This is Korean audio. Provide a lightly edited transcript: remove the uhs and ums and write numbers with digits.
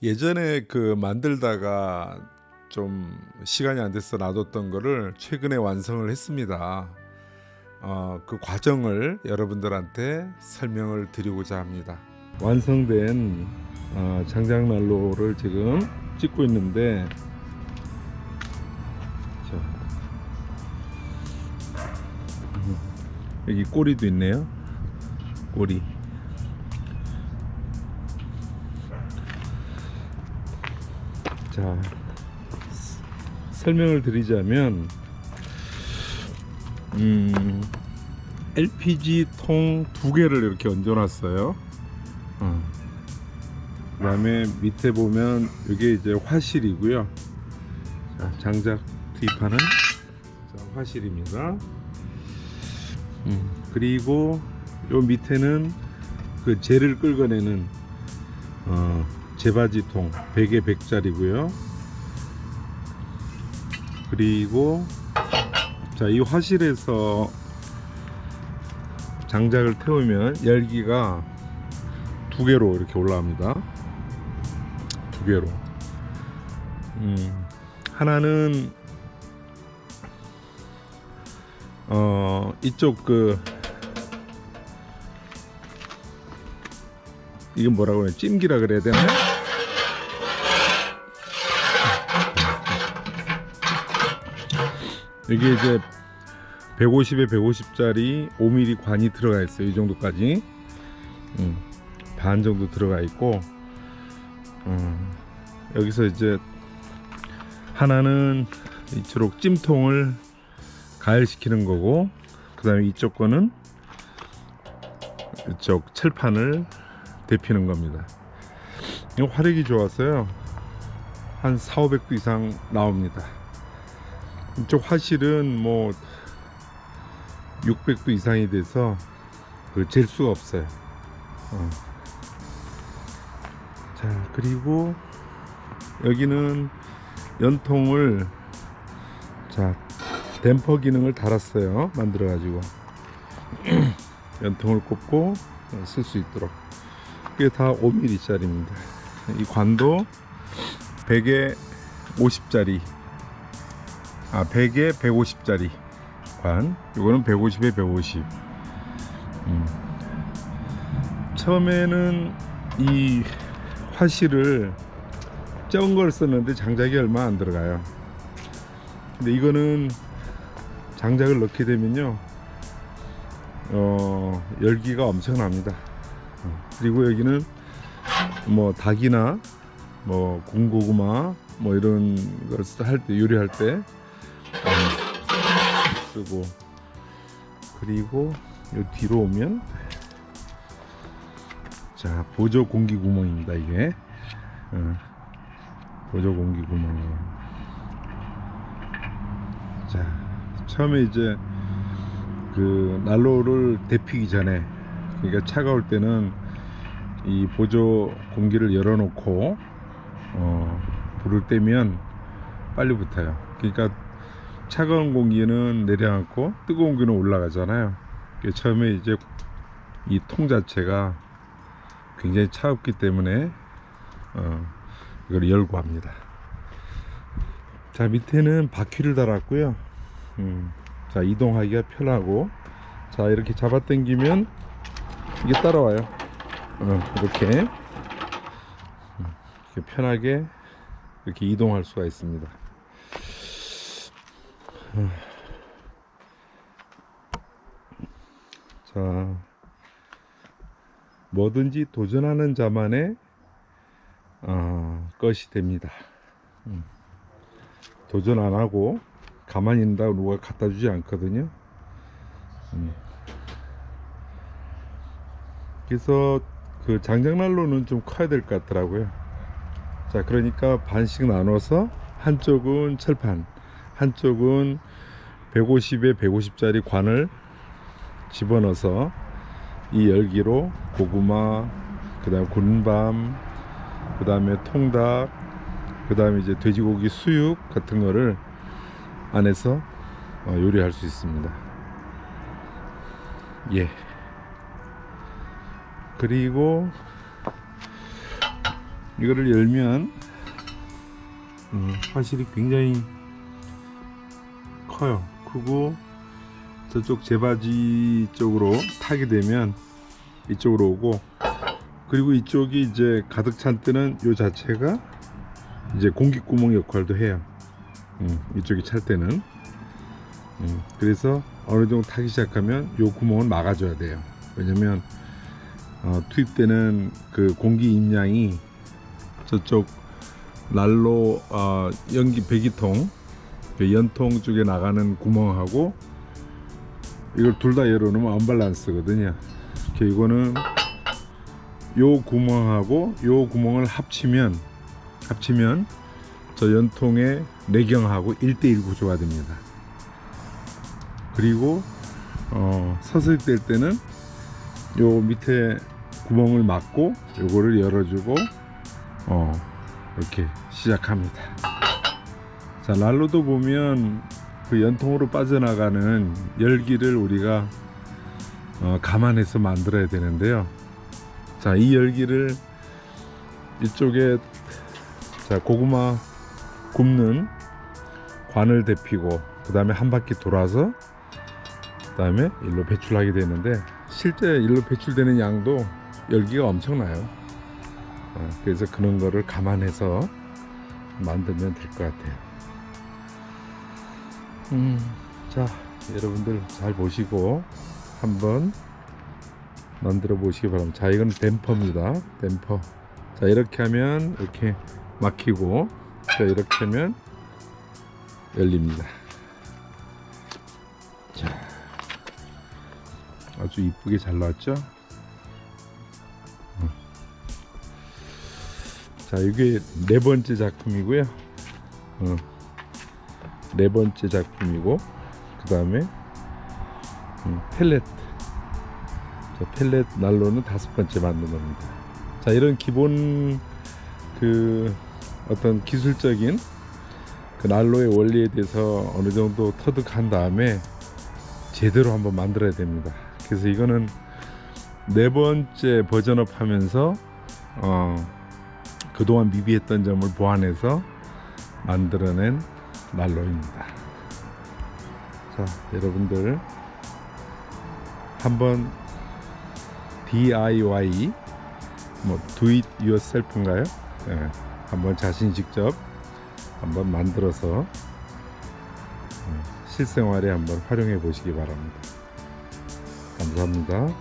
예전에 그 만들다가 좀 시간이 안 돼서 놔뒀던 거를 최근에 완성을 했습니다. 그 과정을 여러분들한테 설명을 드리고자 합니다. 완성된 장작난로를 지금 찍고 있는데, 자, 여기 꼬리도 있네요. 꼬리. 자, 설명을 드리자면 LPG 통 두 개를 이렇게 얹어놨어요. 그 다음에 밑에 보면 이게 이제 화실이고요. 자, 장작 투입하는 화실입니다. 그리고 요 밑에는 그 재를 끌어내는 재바지통 100에 100짜리고요. 그리고 자, 이 화실에서 장작을 태우면 열기가 두 개로 이렇게 올라옵니다. 두 개로. 하나는 이쪽 이게 뭐라고 그래? 찜기라 그래야 되나요? 이게 이제 150에 150짜리 5mm 관이 들어가 있어요. 이 정도까지 반 정도 들어가 있고, 여기서 이제 하나는 이쪽 찜통을 가열시키는 거고, 그 다음에 이쪽 거는 이쪽 철판을 데피는 겁니다. 이거 화력이 좋아서요 한 400~500도 이상 나옵니다. 이쪽 화실은 뭐 600도 이상이 돼서 잴 수가 없어요. 자, 그리고 여기는 연통을, 자, 댐퍼 기능을 달았어요. 만들어 가지고 연통을 꼽고 쓸 수 있도록. 이게 다 5mm 짜리입니다. 이 관도 100에 50짜리 100에 150짜리 관, 이거는 150에 150. 처음에는 이 화실을 적은 걸 썼는데 장작이 얼마 안 들어가요. 근데 이거는 장작을 넣게 되면요 열기가 엄청납니다. 그리고 여기는 뭐 닭이나 뭐 군고구마 뭐 이런 걸 할 때, 요리할 때 쓰고, 그리고 요 뒤로 오면, 자, 보조 공기 구멍입니다. 이게 보조 공기 구멍이에요. 자, 처음에 이제 그 난로를 데피기 전에, 그러니까 차가울 때는 이 보조 공기를 열어놓고 불을 떼면 빨리 붙어요. 그러니까 차가운 공기는 내려앉고 뜨거운 공기는 올라가잖아요. 처음에 이제 이 통 자체가 굉장히 차갑기 때문에 이걸 열고 합니다. 자, 밑에는 바퀴를 달았고요. 자, 이동하기가 편하고, 자, 이렇게 잡아 당기면 이게 따라와요. 이렇게 편하게 이렇게 이동할 수가 있습니다. 자, 뭐든지 도전하는 자만의 것이 됩니다. 도전 안 하고 가만히 있는다고 누가 갖다 주지 않거든요. 그래서 그 장작난로는 좀 커야 될 것 같더라고요. 자, 그러니까 반씩 나눠서 한쪽은 철판, 한쪽은 150에 150짜리 관을 집어넣어서 이 열기로 고구마, 그 다음에 군밤, 그 다음에 통닭, 그 다음에 이제 돼지고기 수육 같은 거를 안에서 요리할 수 있습니다. 예. 그리고 이거를 열면 화실이 굉장히 커요. 크고 저쪽 제바지 쪽으로 타게 되면 이쪽으로 오고, 그리고 이쪽이 이제 가득 찬 때는 요 자체가 이제 공기구멍 역할도 해요. 이쪽이 찰 때는. 그래서 어느 정도 타기 시작하면 요 구멍을 막아줘야 돼요. 왜냐면 투입되는 그 공기 입량이 저쪽 난로 연기 배기통, 그 연통 쪽에 나가는 구멍하고 이걸 둘 다 열어놓으면 언밸런스거든요. 이거는 요 구멍하고 요 구멍을 합치면 저 연통의 내경하고 1:1 구조가 됩니다. 그리고 서서히 뗄 때는 요 밑에 구멍을 막고 요거를 열어주고 이렇게 시작합니다. 자, 난로도 보면 그 연통으로 빠져나가는 열기를 우리가 감안해서 만들어야 되는데요. 자, 이 열기를 이쪽에 자 고구마 굽는 관을 데피고 그 다음에 한 바퀴 돌아서 그 다음에 일로 배출하게 되는데, 실제 일로 배출되는 양도 열기가 엄청나요. 그래서 그런 거를 감안해서 만들면 될 것 같아요. 자, 여러분들 잘 보시고 한번 만들어 보시기 바랍니다. 자, 이건 댐퍼입니다. 댐퍼. 자, 이렇게 하면 이렇게 막히고, 자, 이렇게 하면 열립니다. 자, 아주 이쁘게 잘 나왔죠? 자, 이게 네 번째 작품이고요. 네 번째 작품이고, 그 다음에 펠렛. 자, 펠렛 난로는 5번째 만든 겁니다. 자, 이런 기본 그 어떤 기술적인 그 난로의 원리에 대해서 어느 정도 터득한 다음에 제대로 한번 만들어야 됩니다. 그래서 이거는 네 번째 버전업 하면서 그동안 미비했던 점을 보완해서 만들어낸 난로입니다. 자, 여러분들 한번 DIY 뭐 do it yourself인가요? 네, 한번 자신 직접 한번 만들어서 실생활에 한번 활용해 보시기 바랍니다. 감사합니다.